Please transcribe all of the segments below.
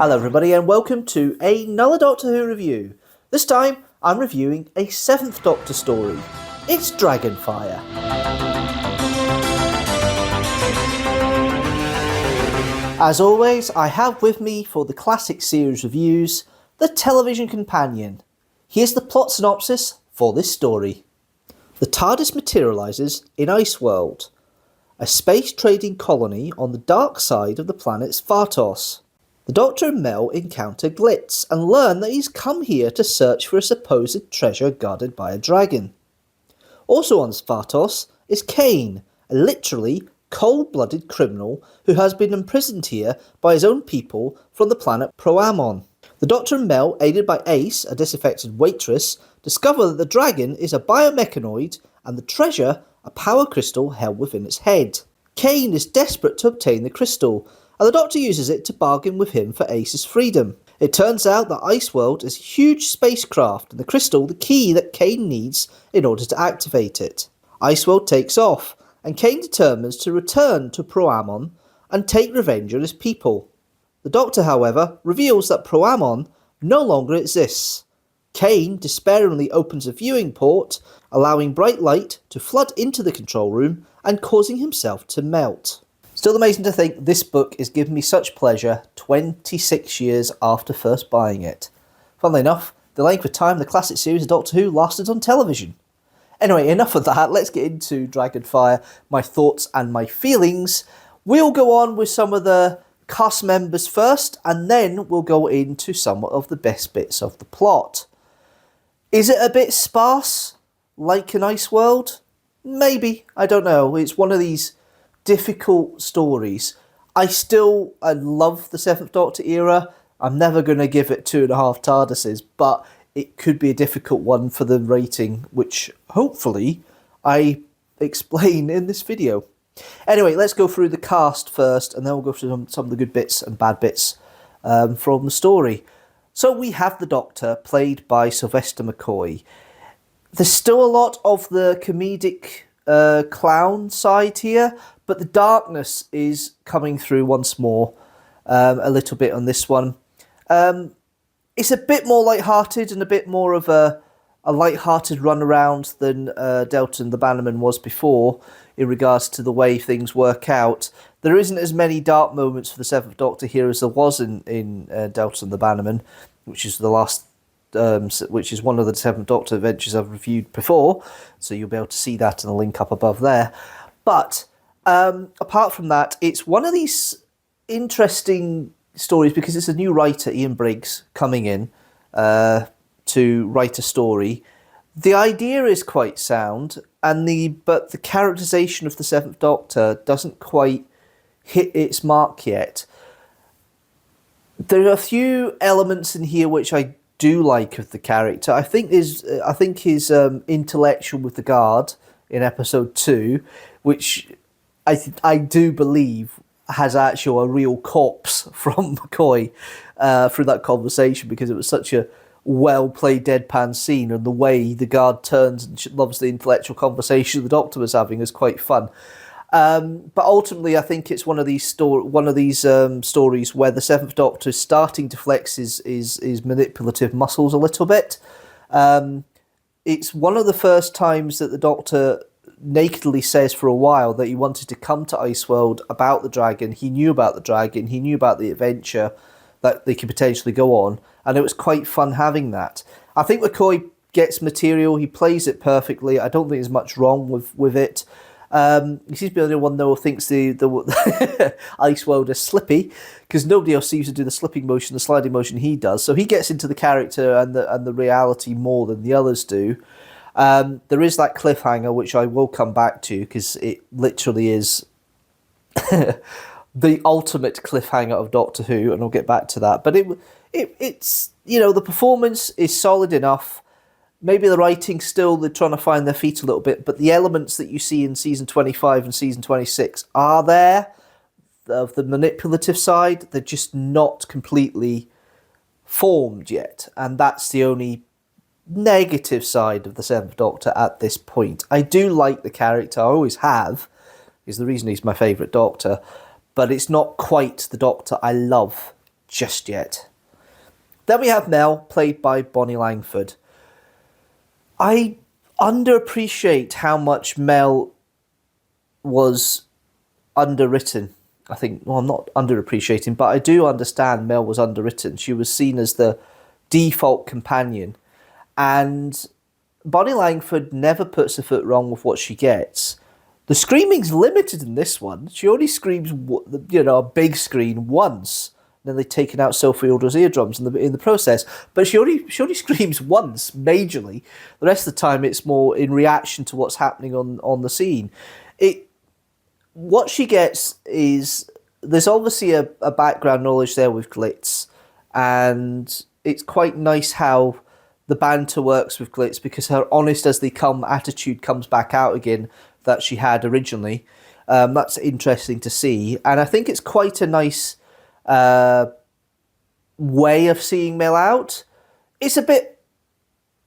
Hello everybody and welcome to another Doctor Who review. This time I'm reviewing a 7th Doctor story. It's Dragonfire. As always, I have with me for the classic series reviews, the television companion. Here's the plot synopsis for this story. The TARDIS materialises in Iceworld, a space trading colony on the dark side of the planet Spartos. The Doctor and Mel encounter Glitz and learn that he's come here to search for a supposed treasure guarded by a dragon. Also on Spartos is Kane, a literally cold-blooded criminal who has been imprisoned here by his own people from the planet Proamon. The Doctor and Mel, aided by Ace, a disaffected waitress, discover that the dragon is a biomechanoid and the treasure a power crystal held within its head. Kane is desperate to obtain the crystal, and the Doctor uses it to bargain with him for Ace's freedom. It turns out that Iceworld is a huge spacecraft and the crystal the key that Kane needs in order to activate it. Iceworld takes off, and Kane determines to return to Proamon and take revenge on his people. The Doctor, however, reveals that Proamon no longer exists. Kane despairingly opens a viewing port, allowing bright light to flood into the control room and causing himself to melt. Still amazing to think this book is giving me such pleasure 26 years after first buying it. Funnily enough, the length of time the classic series of Doctor Who lasted on television. Anyway, enough of that, let's get into Dragonfire, my thoughts and my feelings. We'll go on with some of the cast members first, and then we'll go into some of the best bits of the plot. Is it a bit sparse, like an Iceworld? Maybe, I don't know. It's one of these difficult stories. I love the 7th Doctor era. I'm never going to give it 2.5 TARDISes, but it could be a difficult one for the rating, which hopefully I explain in this video. Anyway, let's go through the cast first, and then we'll go through some of the good bits and bad bits from the story. So we have the Doctor, played by Sylvester McCoy. There's still a lot of the comedic clown side here, but the darkness is coming through once more a little bit on this one. It's a bit more light-hearted and a bit more of a light-hearted run-around than Delta and the Bannerman was before in regards to the way things work out. There isn't as many dark moments for the 7th Doctor here as there was in Delta and the Bannerman, which is the last, which is one of the 7th Doctor adventures I've reviewed before, so you'll be able to see that in the link up above there. But apart from that, it's one of these interesting stories because it's a new writer, Ian Briggs, coming in to write a story. The idea is quite sound, but the characterization of the 7th Doctor doesn't quite hit its mark yet. There are a few elements in here which I do like of the character. I think his intellectual with the guard in episode 2, which I do believe has actually a real corpse from McCoy through that conversation, because it was such a well-played deadpan scene, and the way the guard turns and loves the intellectual conversation the Doctor was having is quite fun. But ultimately, I think it's one of these stories where the 7th Doctor is starting to flex his manipulative muscles a little bit. It's one of the first times that the Doctor nakedly says for a while that he wanted to come to Iceworld about the dragon. He knew about the dragon. He knew about the adventure that they could potentially go on, and it was quite fun having that. I think McCoy gets material. He plays it perfectly. I don't think there's much wrong with it. He seems to be the only one, though, who thinks the Iceworld is slippy, because nobody else seems to do the slipping motion, the sliding motion he does. So he gets into the character and the reality more than the others do. There is that cliffhanger, which I will come back to, because it literally is the ultimate cliffhanger of Doctor Who, and I'll get back to that. But it's the performance is solid enough. Maybe the writing still, they're trying to find their feet a little bit, but the elements that you see in season 25 and season 26 are there, of the manipulative side. They're just not completely formed yet, and that's the only negative side of the 7th Doctor at this point. I do like the character, I always have, is the reason he's my favourite Doctor, but it's not quite the Doctor I love just yet. Then we have Mel, played by Bonnie Langford. I underappreciate how much Mel was underwritten. I think, well, I'm not underappreciating, but I do understand Mel was underwritten. She was seen as the default companion. And Bonnie Langford never puts a foot wrong with what she gets. The screaming's limited in this one. She only screams, a big screen once. Then they've taken out Sophie Aldred's eardrums in the process. But she only screams once, majorly. The rest of the time, it's more in reaction to what's happening on the scene. What she gets is, there's obviously a background knowledge there with Glitz, and it's quite nice how the banter works with Glitz, because her honest as they come attitude comes back out again that she had originally. That's interesting to see, and I think it's quite a nice way of seeing Mel out. It's a bit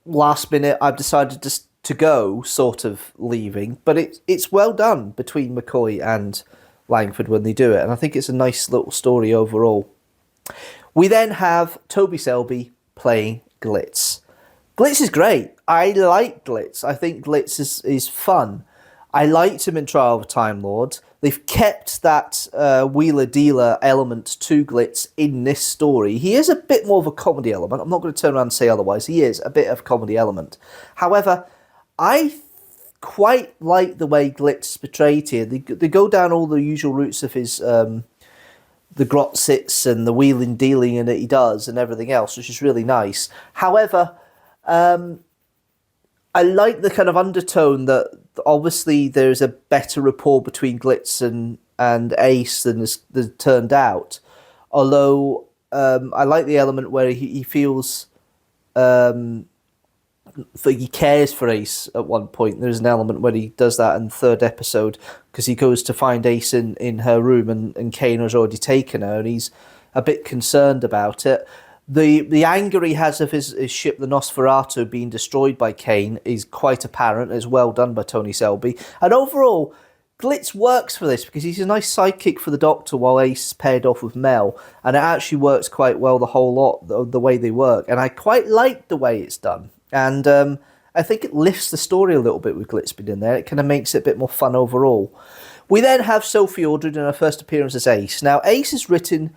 last minute, I've decided to go, sort of leaving, but it's well done between McCoy and Langford when they do it, and I think it's a nice little story overall. We then have Toby Selby playing Glitz. Glitz is great. I like Glitz. I think Glitz is fun. I liked him in Trial of a Time Lord. They've kept that wheeler-dealer element to Glitz in this story. He is a bit more of a comedy element. I'm not going to turn around and say otherwise. He is a bit of a comedy element. However, I quite like the way Glitz is portrayed here. They go down all the usual routes of his the grot-sits and the wheeling-dealing that he does and everything else, which is really nice. However, I like the kind of undertone that obviously there's a better rapport between Glitz and Ace than has turned out. Although I like the element where he feels he cares for Ace at one point. There's an element where he does that in the third episode, because he goes to find Ace in her room and Kane has already taken her, and he's a bit concerned about it. The anger he has of his ship, the Nosferatu, being destroyed by Kane is quite apparent. It's well done by Tony Selby. And overall, Glitz works for this because he's a nice sidekick for the Doctor while Ace is paired off with Mel. And it actually works quite well, the whole lot, the way they work. And I quite like the way it's done. And I think it lifts the story a little bit with Glitz being in there. It kind of makes it a bit more fun overall. We then have Sophie Aldred in her first appearance as Ace. Now, Ace is written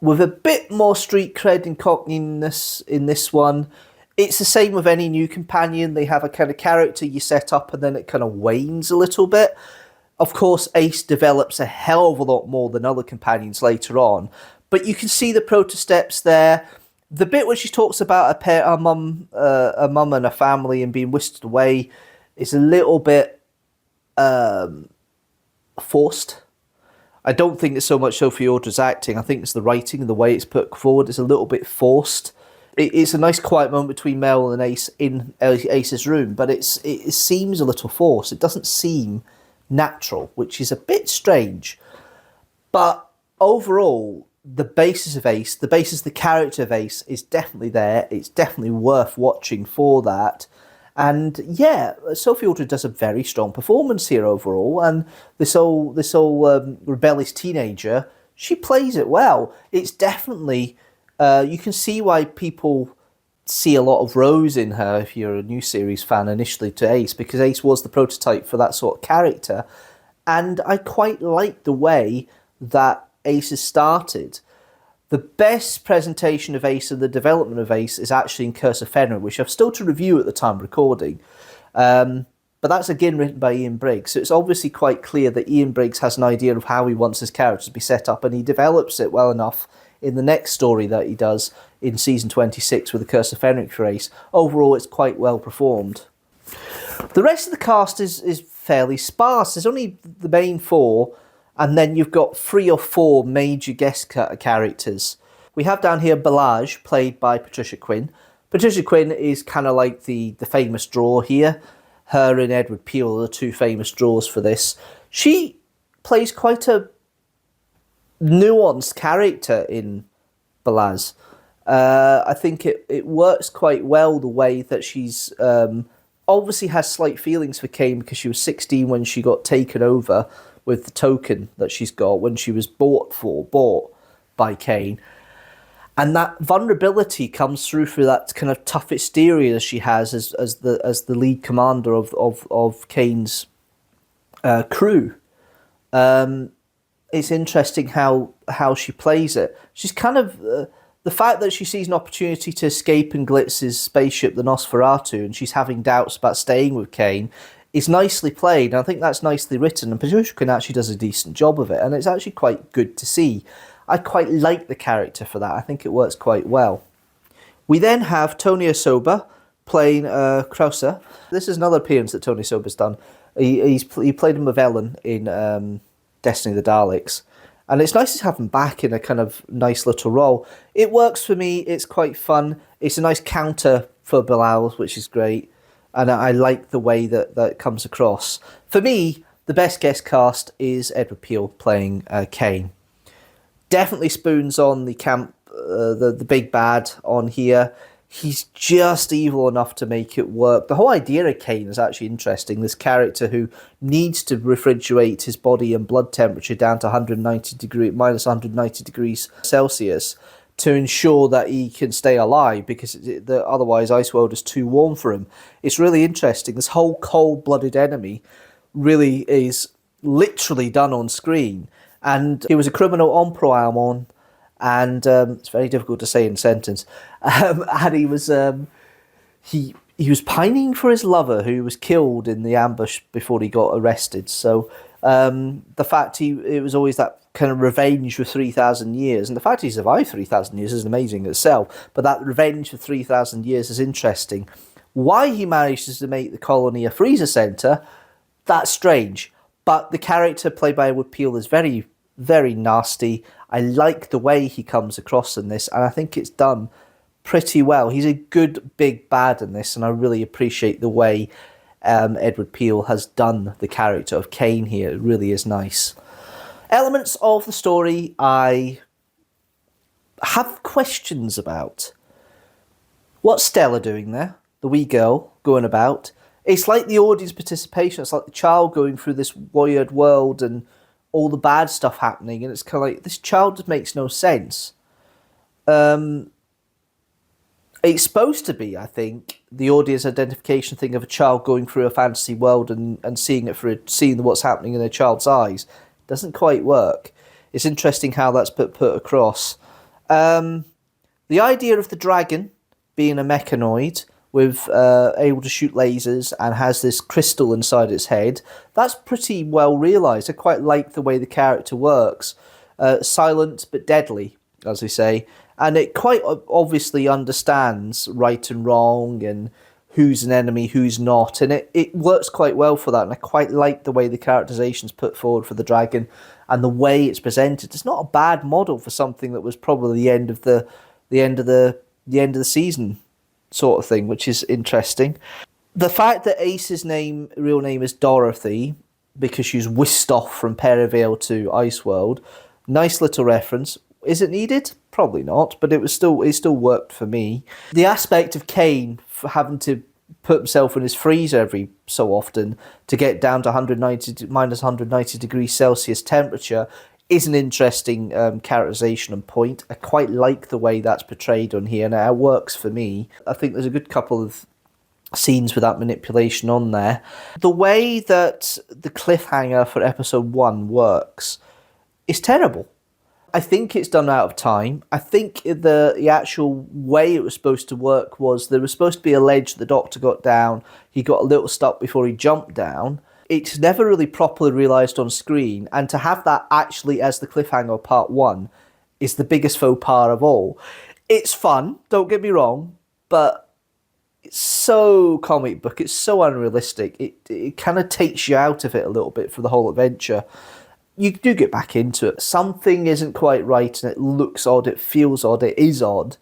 with a bit more street cred and cockiness in this one. It's the same with any new companion. They have a kind of character you set up and then it kind of wanes a little bit. Of course, Ace develops a hell of a lot more than other companions later on. But you can see the proto-steps there. The bit where she talks about a mum and a family and being whisked away is a little bit forced. I don't think it's so much Sophie Aldred's acting. I think it's the writing and the way it's put forward. It's a little bit forced. It's a nice quiet moment between Mel and Ace in Ace's room, but it seems a little forced. It doesn't seem natural, which is a bit strange. But overall, the basis of Ace, the character of Ace is definitely there. It's definitely worth watching for that. And yeah, Sophie Aldred does a very strong performance here overall. And this whole rebellious teenager, she plays it well. It's definitely, you can see why people see a lot of Rose in her if you're a new series fan initially to Ace, because Ace was the prototype for that sort of character. And I quite like the way that Ace has started. The best presentation of Ace and the development of Ace is actually in Curse of Fenrir, which I've still to review at the time of recording. But that's again written by Ian Briggs. So it's obviously quite clear that Ian Briggs has an idea of how he wants his character to be set up, and he develops it well enough in the next story that he does in season 26 with the Curse of Fenrir for Ace. Overall, it's quite well performed. The rest of the cast is fairly sparse. There's only the main four, and then you've got 3 or 4 major guest characters. We have down here Balaj, played by Patricia Quinn. Patricia Quinn is kind of like the famous draw here. Her and Edward Peel are the 2 famous draws for this. She plays quite a nuanced character in Balaj. I think it works quite well the way that she's obviously has slight feelings for Kane because she was 16 when she got taken over with the token that she's got when she was bought by Kane. And that vulnerability comes through that kind of tough exterior she has as the lead commander of Kane's crew. It's interesting how she plays it. She's kind of the fact that she sees an opportunity to escape in Glitz's spaceship, the Nosferatu, and she's having doubts about staying with Kane, is nicely played. And I think that's nicely written, and Patricia actually does a decent job of it, and it's actually quite good to see. I quite like the character for that. I think it works quite well. We then have Tony Asoba playing Krauser. This is another appearance that Tony Asoba's done. He played him with Ellen in Destiny of the Daleks. And it's nice to have him back in a kind of nice little role. It works for me. It's quite fun. It's a nice counter for Bilal, which is great. And I like the way that comes across. For me, the best guest cast is Edward Peel playing Kane. Definitely spoons on the camp, the big bad on here. He's just evil enough to make it work. The whole idea of Kane is actually interesting. This character who needs to refrigerate his body and blood temperature down to minus 190 degrees Celsius to ensure that he can stay alive, because otherwise Iceworld is too warm for him. It's really interesting. This whole cold-blooded enemy really is literally done on screen. And he was a criminal on Proalmon, and it's very difficult to say in a sentence. And he was he was pining for his lover, who was killed in the ambush before he got arrested. So the fact it was always that kind of revenge for 3,000 years, and the fact he survived 3,000 years is amazing in itself. But that revenge for 3,000 years is interesting. Why he manages to make the colony a freezer center, that's strange. But the character played by Edward Peel is very, very nasty. I like the way he comes across in this, and I think it's done pretty well. He's a good big bad in this, and I really appreciate the way Edward Peel has done the character of Kane here. It really is nice. Elements of the story I have questions about. What's Stella doing there? The wee girl going about. It's like the audience participation. It's like the child going through this weird world and all the bad stuff happening. And it's kind of like, this child just makes no sense. It's supposed to be, I think, the audience identification thing of a child going through a fantasy world and seeing what's happening in a child's eyes. Doesn't quite work. It's interesting how that's put across. The idea of the dragon being a mechanoid with able to shoot lasers and has this crystal inside its head, that's pretty well realised. I quite like the way the character works. Silent but deadly, as we say. And it quite obviously understands right and wrong and who's an enemy, who's not. And it works quite well for that. And I quite like the way the characterization's put forward for the dragon and the way it's presented. It's not a bad model for something that was probably the end of the season sort of thing, which is interesting. The fact that Ace's real name is Dorothy because she's whisked off from Perivale to Iceworld, nice little reference. Is it needed? Probably not, but it still worked for me. The aspect of Kane having to put himself in his freezer every so often to get down to minus 190 degrees Celsius temperature is an interesting characterization and point. I quite like the way that's portrayed on here, and it works for me. I think there's a good couple of scenes with that manipulation on there. The way that the cliffhanger for episode 1 works is terrible. I think it's done out of time. I think the actual way it was supposed to work was there was supposed to be a ledge the Doctor got down. He got a little stuck before he jumped down. It's never really properly realised on screen, and to have that actually as the cliffhanger of part 1 is the biggest faux pas of all. It's fun, don't get me wrong, but it's so comic book, it's so unrealistic. It kind of takes you out of it a little bit for the whole adventure. You do get back into it. Something isn't quite right, and it looks odd, it feels odd, it is odd,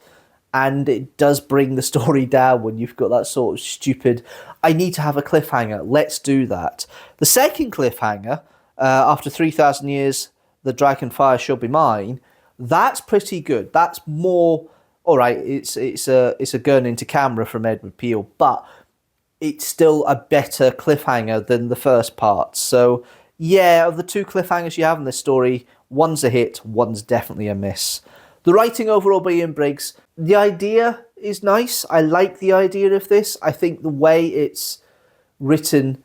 and it does bring the story down when you've got that sort of stupid, I need to have a cliffhanger, let's do that. The second cliffhanger, after 3,000 years, the Dragonfire shall be mine, that's pretty good. That's more, all right, it's a gun into camera from Edward Peel, but it's still a better cliffhanger than the first part. So Yeah, of the two cliffhangers you have in this story, one's a hit, one's definitely a miss. The writing overall by Ian Briggs, the idea is nice. I like the idea of this. I think the way it's written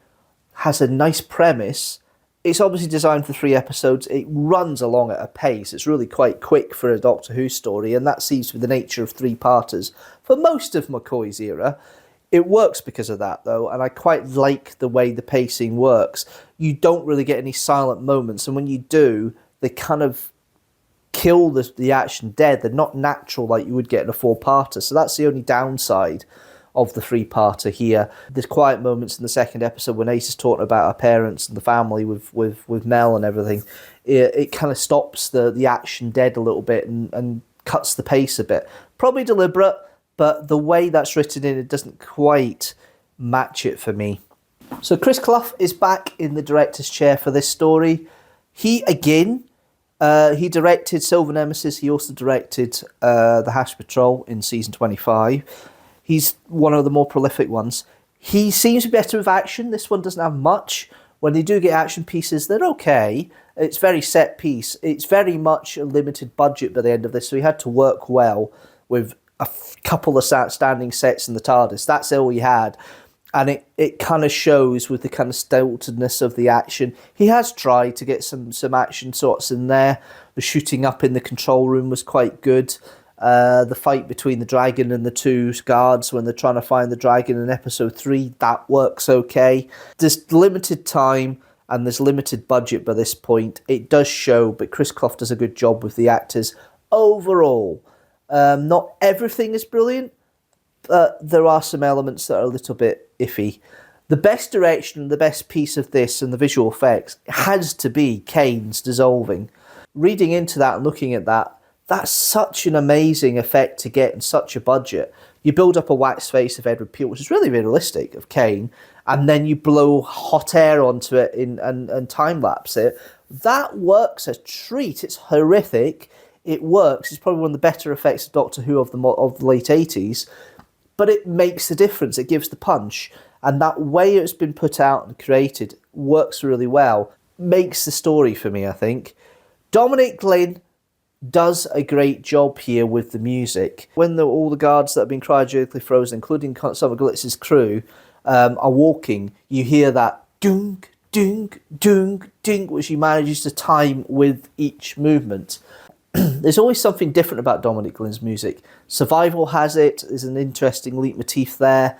has a nice premise. It's obviously designed for 3 episodes. It runs along at a pace. It's really quite quick for a Doctor Who story, and that seems to be the nature of 3-parters for most of McCoy's era. It works because of that, though, and I quite like the way the pacing works. You don't really get any silent moments, and when you do, they kind of kill the action dead. They're not natural like you would get in a 4-parter, so that's the only downside of the 3-parter here. There's quiet moments in the 2nd episode when Ace is talking about her parents and the family with Mel and everything. It kind of stops the action dead a little bit and cuts the pace a bit. Probably deliberate, but the way that's written in, it doesn't quite match it for me. So Chris Clough is back in the director's chair for this story. He directed Silver Nemesis. He also directed The Hash Patrol in season 25. He's one of the more prolific ones. He seems to be better with action. This one doesn't have much. When they do get action pieces, they're okay. It's very set piece. It's very much a limited budget by the end of this, so he had to work well with a couple of standing sets in the TARDIS. That's all he had. And it kind of shows with the kind of stiltedness of the action. He has tried to get some action sorts in there. The shooting up in the control room was quite good. The fight between the dragon and the 2 guards when they're trying to find the dragon in episode 3, that works okay. There's limited time and there's limited budget by this point. It does show, but Chris Clough does a good job with the actors overall. Not everything is brilliant, but there are some elements that are a little bit iffy. The best direction, the best piece of this and the visual effects has to be Kane's dissolving. Reading into that and looking at that, that's such an amazing effect to get in such a budget. You build up a wax face of Edward Peel, which is really realistic, of Kane, and then you blow hot air onto it and time-lapse it. That works a treat. It's horrific. It works. It's probably one of the better effects of Doctor Who of the late 80s, but it makes a difference. It gives the punch. And that way it's been put out and created works really well. Makes the story for me, I think. Dominic Glynn does a great job here with the music. When all the guards that have been cryogenically frozen, including some of Glitz's crew, are walking, you hear that dunk, dunk, dunk, dunk, which he manages to time with each movement. There's always something different about Dominic Glynn's music. Survival has it. There's an interesting leitmotif there.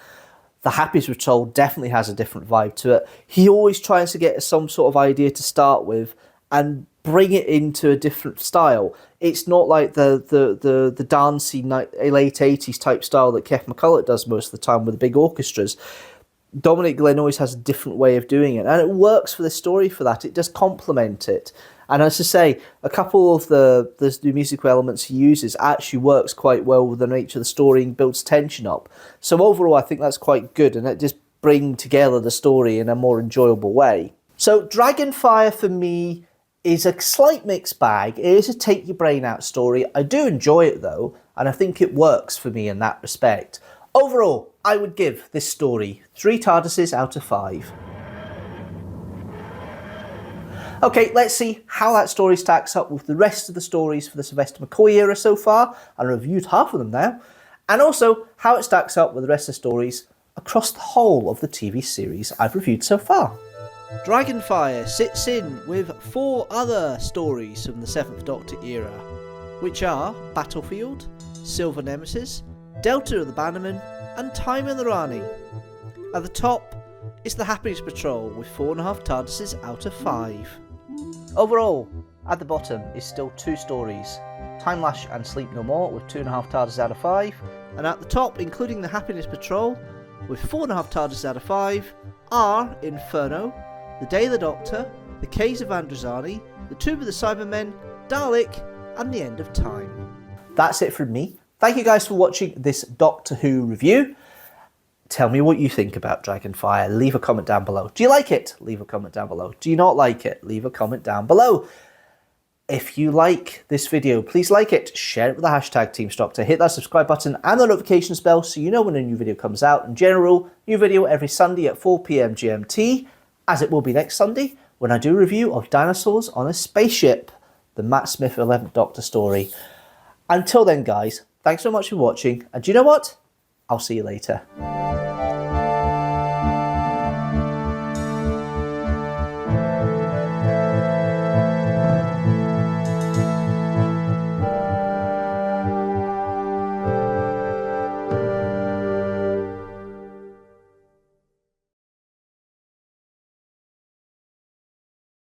The Happy's Patrol definitely has a different vibe to it. He always tries to get some sort of idea to start with and bring it into a different style. It's not like the dancey late 80s type style that Kev McCulloch does most of the time with the big orchestras. Dominic Glynn always has a different way of doing it, and it works for the story for that. It does complement it. And as I say, a couple of the musical elements he uses actually works quite well with the nature of the story and builds tension up. So overall, I think that's quite good, and it just brings together the story in a more enjoyable way. So Dragonfire for me is a slight mixed bag. It is a take your brain out story. I do enjoy it though, and I think it works for me in that respect. Overall, I would give this story 3 TARDISes out of 5. Okay, let's see how that story stacks up with the rest of the stories for the Sylvester McCoy era so far. I reviewed half of them now. And also how it stacks up with the rest of the stories across the whole of the TV series I've reviewed so far. Dragonfire sits in with 4 other stories from the 7th Doctor era, which are Battlefield, Silver Nemesis, Delta of the Bannerman, and Time in the Rani. At the top is the Happiness Patrol with 4.5 TARDISes out of 5. Overall, at the bottom is still 2 stories, Time Lash and Sleep No More with 2.5 TARDISes out of 5, and at the top, including the Happiness Patrol, with 4.5 TARDISes out of 5, are Inferno, The Day of the Doctor, The Caves of Androzani, The Tomb of the Cybermen, Dalek, and The End of Time. That's it from me. Thank you guys for watching this Doctor Who review. Tell me what you think about Dragonfire. Leave a comment down below. Do you like it? Leave a comment down below. Do you not like it? Leave a comment down below. If you like this video, please like it, share it with the hashtag teamstructor, hit that subscribe button and the notifications bell so you know when a new video comes out. In general, new video every Sunday at 4 PM GMT, as it will be next Sunday, when I do a review of Dinosaurs on a Spaceship, the Matt Smith 11th Doctor story. Until then guys, thanks so much for watching, and do you know what? I'll see you later.